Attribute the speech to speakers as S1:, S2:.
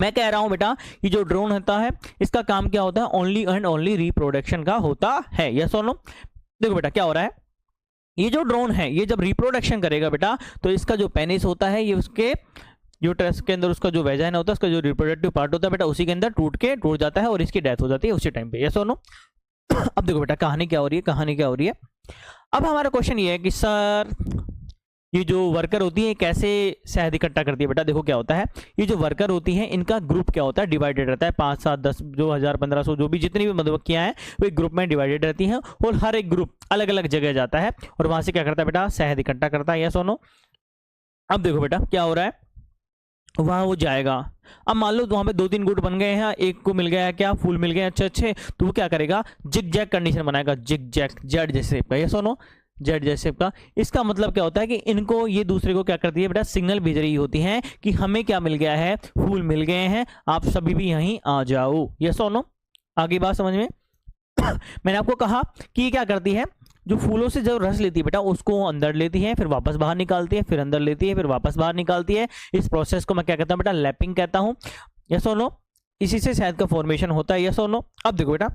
S1: मैं कह रहा हूं बेटा ये जो ड्रोन होता है इसका काम क्या होता है, ओनली एंड ओनली रिप्रोडक्शन का होता है। यस और नो? देखो बेटा क्या हो रहा है, ये जो ड्रोन है ये जब रिप्रोडक्शन करेगा बेटा तो इसका जो पेनिस होता है ये उसके यूट्रस के अंदर उसका जो वेजाइना होता है, उसका जो रिप्रोडक्टिव पार्ट होता है बेटा उसी के अंदर टूट जाता है और इसकी डेथ हो जाती है उसी टाइम पे। यस और नो? अब देखो बेटा कहानी क्या हो रही है, कहानी क्या हो रही है। अब हमारा क्वेश्चन ये है कि सर ये जो वर्कर होती है कैसे शहद इकट्ठा करती है। बेटा देखो क्या होता है, ये जो वर्कर होती है इनका ग्रुप क्या होता है, डिवाइडेड रहता है। 5, 7, 10 जो 1000, 1500 जो भी जितनी भी मधुमक्खियां हैं वो एक ग्रुप में डिवाइडेड रहती हैं और हर एक ग्रुप अलग अलग जगह जाता है और वहां से क्या करता है बेटा, शहद इकट्ठा करता है। यस और नो? अब देखो बेटा क्या हो रहा है, वहां वो जाएगा। अब मान लो वहां पे 2-3 गुट बन गए हैं, एक को मिल गया है क्या, फूल मिल गए अच्छे अच्छे, तो वो क्या करेगा, जिग जैग कंडीशन बनाएगा, जिग जैग जेड जैसे का। ये सुनो, जेड जैसे का। इसका मतलब क्या होता है कि इनको ये दूसरे को क्या करती है बेटा, सिग्नल भेज रही होती हैं कि हमें क्या मिल गया है, फूल मिल गए हैं, आप सभी भी यहीं आ जाओ। ये सुनो, आगे बात समझ में? मैंने आपको कहा कि ये क्या करती है, जो फूलों से जो रस लेती है बेटा उसको अंदर लेती है, फिर वापस बाहर निकालती है, फिर अंदर लेती है, फिर वापस बाहर निकालती है। इस प्रोसेस को मैं क्या कहता हूँ बेटा, लैपिंग कहता हूँ। यस और नो? इसी से शहद का फॉर्मेशन होता है। यस और नो? अब देखो बेटा